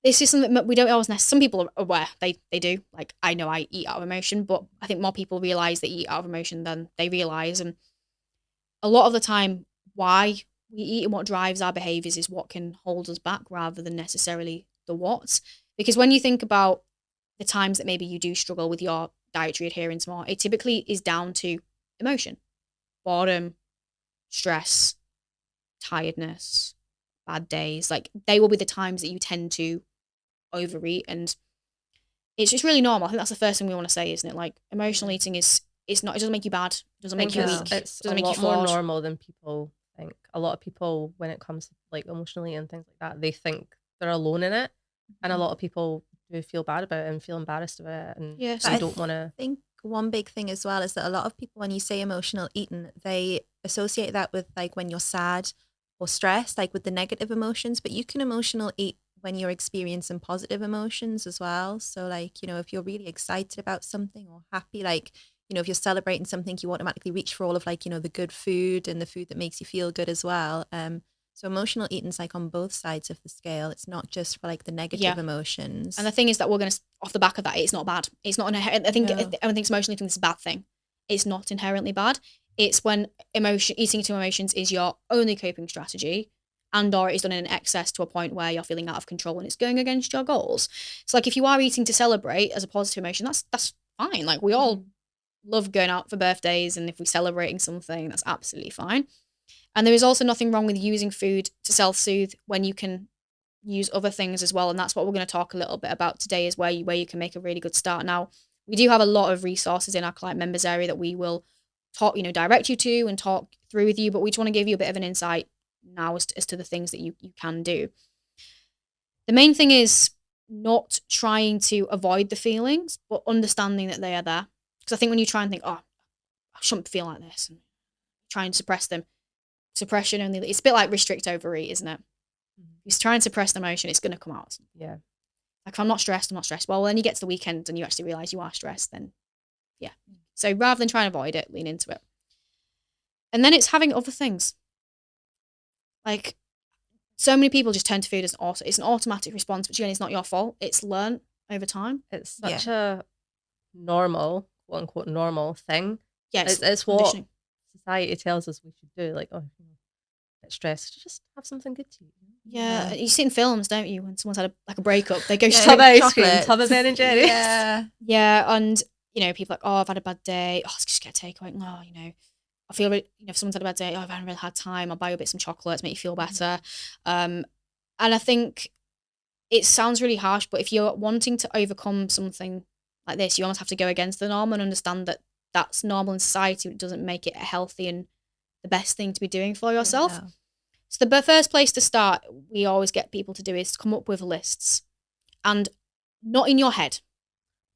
this is something that we don't always necessarily, some people are aware, they do. Like, I know I eat out of emotion, but I think more people realize they eat out of emotion than they realize. And a lot of the time, why we eat and what drives our behaviors is what can hold us back rather than necessarily the what. Because when you think about the times that maybe you do struggle with your dietary adherence more, it typically is down to emotion, boredom, stress, tiredness, bad days. Like, they will be the times that you tend to overeat, and it's just really normal. I think that's the first thing we want to say, isn't it? Like, emotional Yeah. eating is, it's not, it doesn't make you bad, it doesn't I make think you No. weak, it it's a doesn't make you lot more flawed. normal than people think. A lot of people, when it comes to like emotionally and things like that, they think they're alone in it, and a lot of people do feel bad about it and feel embarrassed about it, and Yes. But they I don't want to. think one big thing as well is that a lot of people, when you say emotional eating, they associate that with like when you're sad or stressed, like with the negative emotions. But you can emotional eat when you're experiencing positive emotions as well. So, like, you know, if you're really excited about something or happy, like, you know, if you're celebrating something, you automatically reach for all of, like, you know, the good food and the food that makes you feel good as well. So emotional eating's like on both sides of the scale. It's not just for like the Yeah. negative emotions. And the thing is that we're going to, off the back of that, it's not bad. It's not, I think, No. everyone thinks emotional eating is a bad thing. It's not inherently bad. It's when eating into emotions is your only coping strategy, and or it is done in an excess to a point where you're feeling out of control and it's going against your goals. So, like, if you are eating to celebrate as a positive emotion, that's fine. Like, we all love going out for birthdays, and if we're celebrating something, that's absolutely fine. And there is also nothing wrong with using food to self-soothe when you can use other things as well. And that's what we're going to talk a little bit about today, is where you can make a really good start. Now, we do have a lot of resources in our client members area that we will talk, direct you to and talk through with you, but we just want to give you a bit of an insight now as to the things that you can do. The main thing is not trying to avoid the feelings, but understanding that they are there. Because I think when you try and think, oh, I shouldn't feel like this, and try and suppress them, suppression only, it's a bit like restrict overeat, isn't it? You try and suppress the emotion, it's going to come out. Yeah. Like, if I'm not stressed, I'm not stressed. Well, when you get to the weekend and you actually realize you are stressed, then yeah. So rather than try and avoid it, lean into it. And then it's having other things. Like, so many people just turn to food as it's an automatic response, which again, it's not your fault. It's learned over time. It's such a normal, quote unquote, normal thing. Yes, It's what society tells us we should do. Like, oh, get stressed, just have something good to eat. Yeah, you see in films, don't you? When someone's had a breakup, they go Yeah, straight Tub of ice cream, chocolate. tub of Ben and Jerry's. Yeah. Yeah, and people are like, oh, I've had a bad day. Oh, let's just get a takeaway. Oh, I feel really, if someone's had a bad day, oh, I haven't really had time. I'll buy you a bit some chocolate to make you feel better. And I think it sounds really harsh, but if you're wanting to overcome something like this, you almost have to go against the norm and understand that that's normal in society. It doesn't make it healthy and the best thing to be doing for yourself. Yeah. So the first place to start, we always get people to do, is to come up with lists, and not in your head.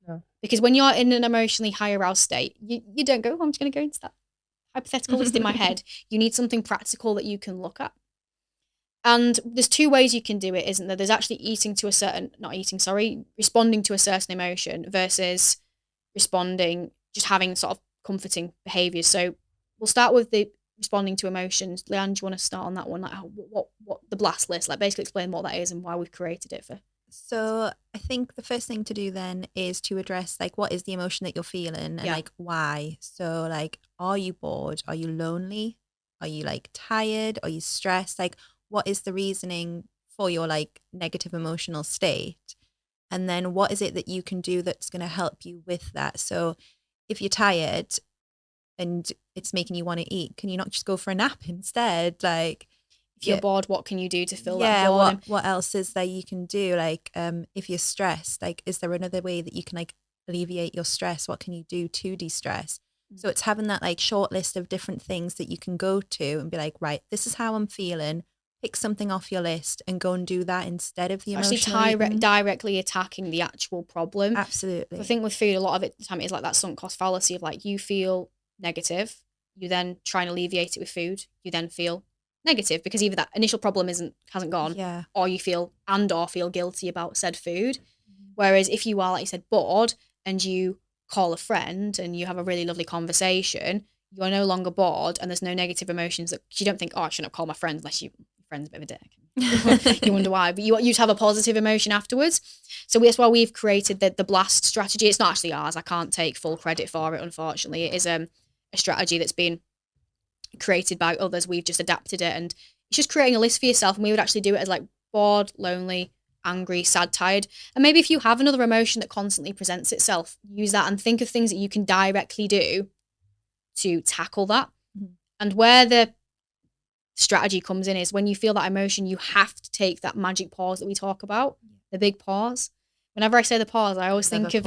No. Because when you're in an emotionally high aroused state, you don't go, oh, I'm just going to go into that hypothetical list in my head. You need something practical that you can look at. And there's two ways you can do it, isn't there? There's actually responding to a certain emotion versus responding, just having sort of comforting behaviors. So we'll start with the responding to emotions. Leanne, do you want to start on that one? Like, what the blast list, like, basically explain what that is and why we've created it for. So I think the first thing to do then is to address, like, what is the emotion that you're feeling and like why. So, like, are you bored? Are you lonely? Are you like tired? Are you stressed? Like, what is the reasoning for your like negative emotional state? And then what is it that you can do that's going to help you with that? So if you're tired and it's making you want to eat, can you not just go for a nap instead? Like, if you're bored, what can you do to fill that boredom? What else is there you can do? Like, if you're stressed, like, is there another way that you can like alleviate your stress? What can you do to de-stress? So it's having that like short list of different things that you can go to and be like, right, this is how I'm feeling. Pick something off your list and go and do that instead of the emotional actually directly attacking the actual problem. Absolutely. I think with food, a lot of the time is like that sunk cost fallacy of like, you feel negative, you then try and alleviate it with food, you then feel negative because either that initial problem hasn't gone, or you feel guilty about said food. Whereas if you are, like you said, bored and you call a friend and you have a really lovely conversation, you are no longer bored and there's no negative emotions that you don't think, oh, I shouldn't call my friend unless you friend's a bit of a dick. You wonder why, but you just have a positive emotion afterwards. So that's why we've created the blast strategy. It's not actually ours. I can't take full credit for it, unfortunately. It is a strategy that's been created by others. We've just adapted it, and it's just creating a list for yourself. And we would actually do it as like bored, lonely, angry, sad, tired. And maybe if you have another emotion that constantly presents itself, use that and think of things that you can directly do to tackle that. Mhm. And where the strategy comes in is when you feel that emotion, you have to take that magic pause that we talk about, the big pause. Whenever I say the pause, I always think of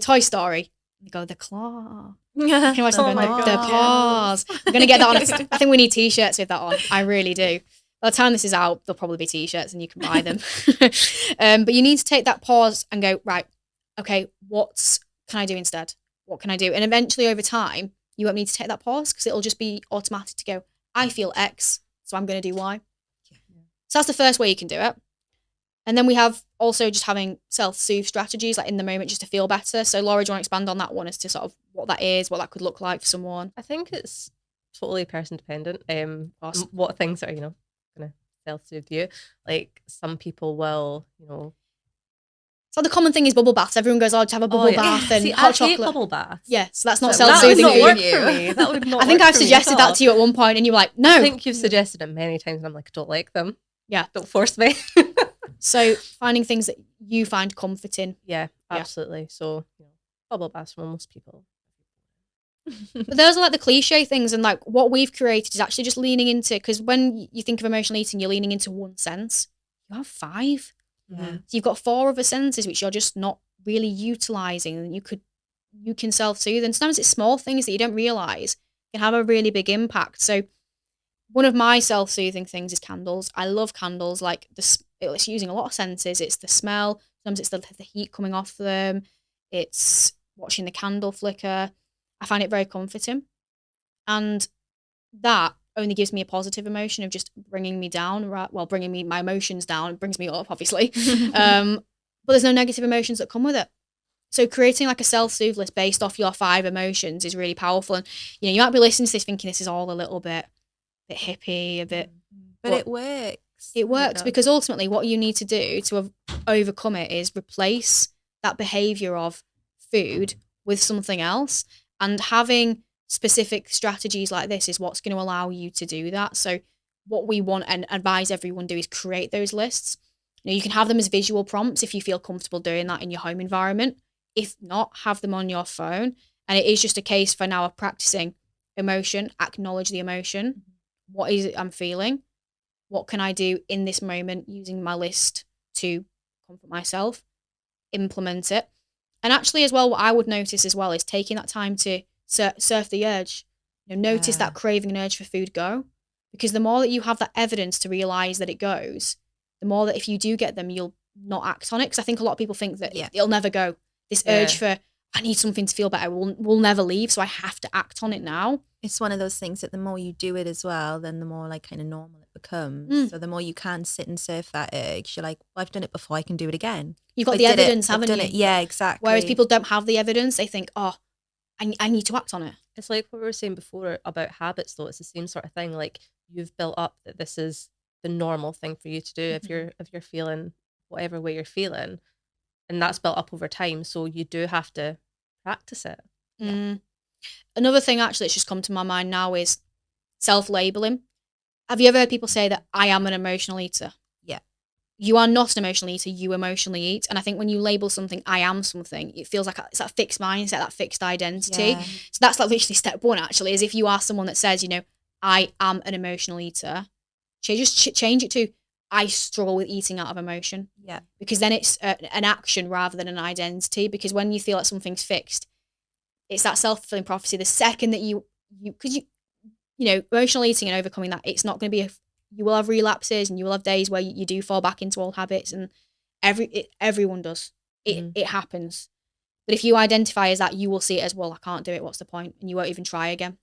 Toy Story. You go, the claw. I can imagine Oh them my going, God, the pause. We're going to get that on. I think we need t-shirts with that on. I really do. By the time this is out, there'll probably be t-shirts and you can buy them. But you need to take that pause and go, right, okay, what can I do instead? What can I do? And eventually over time, you won't need to take that pause because it'll just be automatic to go, I feel X, so I'm going to do Y. So that's the first way you can do it. And then we have also just having self-soothe strategies, like in the moment, just to feel better. So Laura, do you want to expand on that one as to sort of what that is, what that could look like for someone? I think it's totally person dependent. What things are, going to self-soothe you. Like some people will, So the common thing is bubble baths. Everyone goes, to have a bubble bath and See, hot I chocolate. hate bubble baths. Yeah, so that's not So that self-soothing would for not you. work for me. That would not I think work I've for me suggested at that all. to you at one point and you were like, no. I think you've suggested it many times and I'm like, I don't like them. Yeah. Don't force me. So finding things that you find comfort in. Yeah, absolutely. So, bubble baths for most people. But those are like the cliche things, and like what we've created is actually just leaning into, because when you think of emotional eating, you're leaning into one sense. You have 5. Yeah. So you've got 4 other senses which you're just not really utilizing, and you can self-soothe. And sometimes it's small things that you don't realize can have a really big impact. So one of my self-soothing things is candles. I love candles. Like it's using a lot of senses. It's the smell. Sometimes it's the heat coming off them. It's watching the candle flicker. I find it very comforting. And that only gives me a positive emotion of just bringing me down, right? Well, bringing my emotions down. It brings me up, obviously. But there's no negative emotions that come with it. So creating like a self-soothe list based off your 5 emotions is really powerful. And, you might be listening to this thinking this is all a little bit hippie, a bit... But it works. It works because ultimately what you need to do to overcome it is replace that behavior of food with something else. And having specific strategies like this is what's going to allow you to do that. So what we want and advise everyone do is create those lists. You can have them as visual prompts if you feel comfortable doing that in your home environment. If not, have them on your phone. And it is just a case for now of practicing emotion, acknowledge the emotion. What is it I'm feeling? What can I do in this moment using my list to comfort myself? Implement it. And actually as well, what I would notice as well is taking that time to surf the urge. Notice that craving and urge for food go. Because the more that you have that evidence to realise that it goes, the more that if you do get them, you'll not act on it. Because I think a lot of people think that it'll never go. This urge for, I need something to feel better, will never leave. So I have to act on it now. It's one of those things that the more you do it as well, then the more like kind of normal it becomes. So the more you can sit and surf that urge, you're like, well, I've done it before, I can do it again. You've got the evidence, haven't you? Yeah, exactly. Whereas people don't have the evidence, they think, oh, I need to act on it. It's like what we were saying before about habits, though. It's the same sort of thing. Like you've built up that this is the normal thing for you to do if you're feeling whatever way you're feeling, and that's built up over time. So you do have to practice it. Another thing actually that's just come to my mind now is self-labeling. Have you ever heard people say that I am an emotional eater? Yeah. You are not an emotional eater, you emotionally eat. And I think when you label something, I am something, it feels like it's that fixed mindset, that fixed identity. Yeah. So that's like literally step 1 actually, is if you are someone that says, I am an emotional eater, just change it to I struggle with eating out of emotion. Yeah. Because then it's an action rather than an identity. Because when you feel like something's fixed, it's that self-fulfilling prophecy. The second that you emotional eating and overcoming that, it's not going to be you will have relapses and you will have days where you do fall back into old habits, and everyone does. It happens. But if you identify as that, you will see it as, well, I can't do it, what's the point? And you won't even try again.